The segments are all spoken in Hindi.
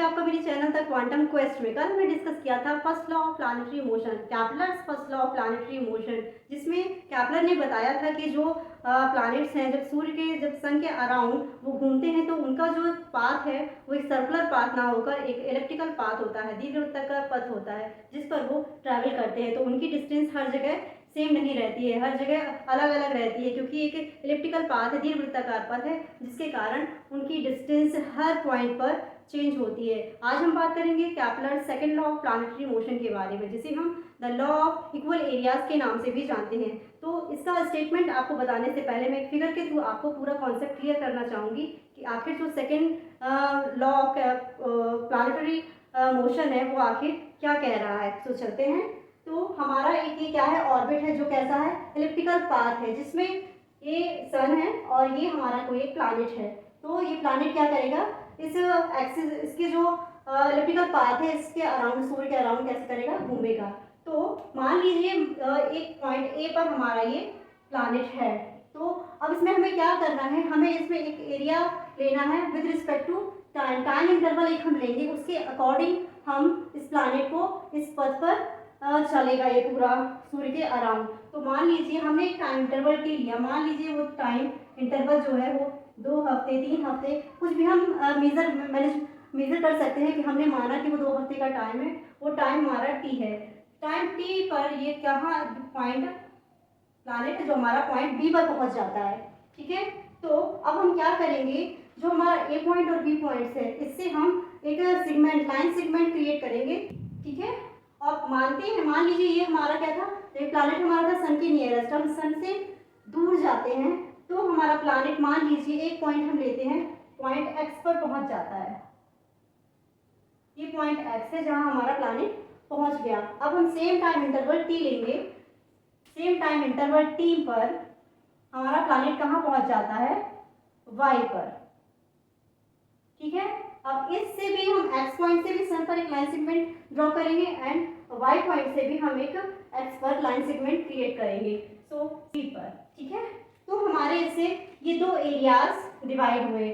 आपका मेरे चैनल तक क्वांटम क्वेस्ट में कल मैं डिस्कस किया था first law of planetary motion, Kepler's first law of planetary motion, जिसमें कैपलर ने बताया था कि जो प्लैनेट्स हैं जब सन के अराउंड वो घूमते हैं तो उनका जो पाथ है वो एक सर्कुलर पाथ ना होकर एक इलेप्टिकल पाथ होता है, दीर्घवृत्ताकार पथ होता है जिस पर वो ट्रैवल करते हैं। तो उनकी डिस्टेंस हर जगह सेम नहीं रहती है, हर जगह अलग अलग रहती है, क्योंकि एक इलिप्टिकल पाथ है, दीर्घवृत्ताकार पथ है, जिसके कारण उनकी डिस्टेंस हर पॉइंट पर चेंज होती है। आज हम बात करेंगे कैपलर second law of planetary motion के बारे में, जिसे हम the law of equal areas के नाम से भी जानते हैं। तो इसका स्टेटमेंट आपको बताने से पहले मैं एक फिगर के थ्रू आपको पूरा कॉन्सेप्ट क्लियर करना चाहूँगी कि आखिर जो second law of planetary motion है वो आखिर क्या कह रहा है। तो चलते हैं। तो हमारा एक ये क्या है, ऑर्बिट है जो कैसा है, इलिप्टिकल पाथ है, जिसमें ये सन है और ये हमारा कोई एक प्लैनेट है। तो ये प्लैनेट क्या करेगा, इस एक्सिस, इसके जो इलिप्टिकल पाथ है इसके अराउंड, सूर्य के अराउंड कैसे करेगा, घूमेगा। तो मान लीजिए एक पॉइंट ए पर हमारा ये प्लैनेट है। तो अब इसमें हमें क्या करना है, हमें इसमें एक एरिया लेना है with respect to time interval एक हम लेंगे, उसके अकॉर्डिंग हम इस प्लैनेट को इस पथ पर चलेगा ये पूरा सूर्य के अराउंड। तो मान लीजिए हमने एक टाइम इंटरवल टी लिया, मान लीजिए वो टाइम इंटरवल जो है वो 2 हफ्ते 3 हफ्ते कुछ भी हम मेजर कर सकते हैं कि हमने माना कि वो 2 हफ्ते का टाइम है, वो टाइम हमारा टी है। टाइम टी पर ये कहाँ पॉइंट प्लैनेट जो हमारा पॉइंट बी पर पहुंच जाता है, ठीक है। तो अब हम क्या करेंगे, जो हमारा ए पॉइंट और बी पॉइंट्स है इससे हम एक सेगमेंट, लाइन सेगमेंट क्रिएट करेंगे, ठीक है। और मानते हैं, मान लीजिए ये हमारा क्या था, एक प्लैनेट हमारा था सन के नियरेस्ट, हम सन से दूर जाते हैं तो हमारा प्लैनेट मान लीजिए एक पॉइंट हम लेते हैं, पॉइंट एक्स पर पहुंच जाता है। ये पॉइंट एक्स है जहां हमारा प्लैनेट पहुंच गया। अब हम सेम टाइम इंटरवल टी लेंगे, सेम टाइम इंटरवल टी पर हमारा प्लैनेट कहां पहुंच जाता है, वाई पर, ठीक है। अब इससे भी हम एक्स पॉइंट से भी सन पर एक लाइन सेगमेंट ड्रॉ करेंगे एंड वाई पॉइंट से भी हम एक एक्स पर लाइन सेगमेंट क्रिएट करेंगे, सो सी पर, ठीक है। तो हमारे इससे ये 2 एरियाज डिवाइड हुए,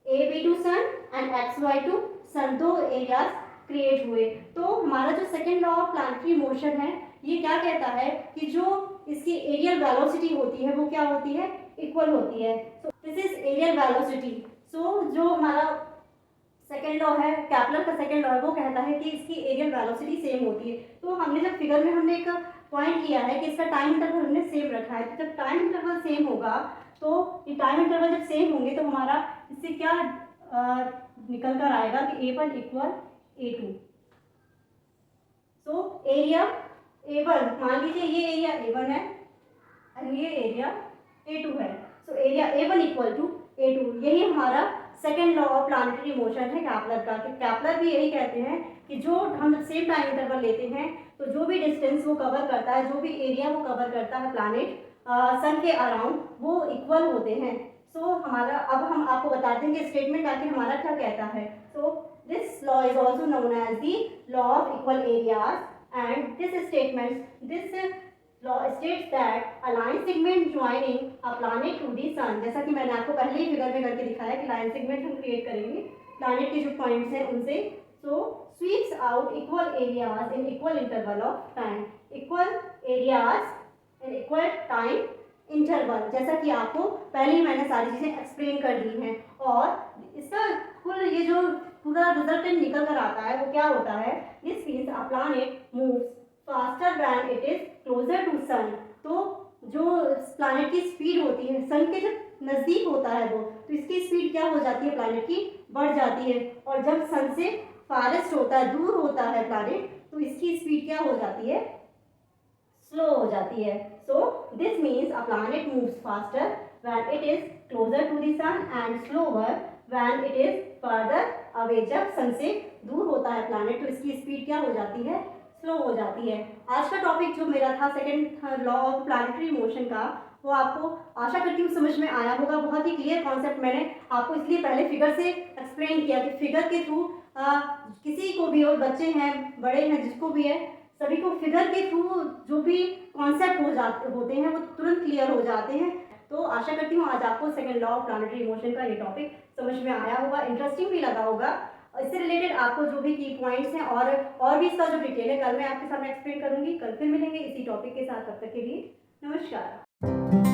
A B to sun and X Y to sun, 2 areas create हुए। तो हमारा जो second law of planetary motion है ये क्या कहता है कि जो इसकी एरियल वेलोसिटी होती है वो क्या होती है, इक्वल होती है। So this is areal velocity. So जो हमारा सेकेंड लॉ है, कैपलर का सेकेंड लॉ है, वो कहता है कि इसकी एरियल वेलोसिटी सेम होती है। तो हमने जब फिगर में हमने एक पॉइंट लिया है कि इसका टाइम इंटरवल हमने सेम रखा है, तो जब टाइम इंटरवल सेम होगा तो ये टाइम इंटरवल जब सेम होंगे तो हमारा इससे क्या निकल कर आएगा कि A1 equal A2। So area A1, मान लीजिए ये एरिया A1 है और ये एरिया A2 है। So area A1 equal to A2, यही हमारा second law of planetary motion है कैपलर का। कि कैपलर भी यही कहते हैं कि जो हम सेम टाइम इंटरवल लेते हैं तो जो भी डिस्टेंस वो कवर करता है, जो भी एरिया वो कवर करता है प्लैनेट सन के अराउंड, वो इक्वल होते हैं। सो हमारा अब हम आपको बता देंगे स्टेटमेंट आखिर हमारा क्या कहता है। So this law is also known as the law of equal areas and this law states that a line segment joining a planet to the sun, जैसा कि मैंने आपको पहले ही फिगर में करके दिखाया कि लाइन सेगमेंट हम क्रिएट करेंगे प्लैनेट के जो पॉइंट्स हैं उनसे। So sweeps out equal areas in equal interval of time, equal areas in equal time interval, जैसा कि आपको पहले ही मैंने सारी चीज़ें एक्सप्लेन कर दी हैं। और इसका कुल ये जो पूरा रिजल्टेंट निकल कर आता है वो क्या होता है, this means a planet moves faster when it is closer to sun. तो जो प्लैनेट की स्पीड होती है सन के जब नज़दीक होता है वो, तो इसकी स्पीड क्या हो जाती है, प्लैनेट की बढ़ जाती है। और जब सन से फारेस्ट होता है, दूर होता है प्लैनेट, तो इसकी स्पीड क्या हो जाती है, स्लो हो जाती है। So this means a planet moves faster when it is closer to the sun and slower when it is further away. जब सन से दूर होता है प्लैनेट तो इसकी स्पीड क्या हो जाती है, स्लो हो जाती है। आज का टॉपिक जो मेरा था second law of planetary motion का, वो आपको आशा करती हूँ समझ में आया होगा। बहुत ही क्लियर कॉन्सेप्ट मैंने आपको इसलिए पहले फिगर से एक्सप्लेन किया कि फिगर के थ्रू किसी को भी, और बच्चे हैं बड़े हैं जिसको भी है, सभी को फिगर के थ्रू जो भी कॉन्सेप्ट होते हैं वो तुरंत क्लियर हो जाते हैं। तो आशा करती हूँ आज आपको second law of planetary motion का ये टॉपिक समझ में आया होगा, इंटरेस्टिंग भी लगा होगा। इससे रिलेटेड आपको जो भी की पॉइंट्स हैं और भी इसका जो डिटेल है कल मैं आपके सामने एक्सप्लेन करूंगी। कल फिर मिलेंगे इसी टॉपिक के साथ, तब तक के लिए नमस्कार।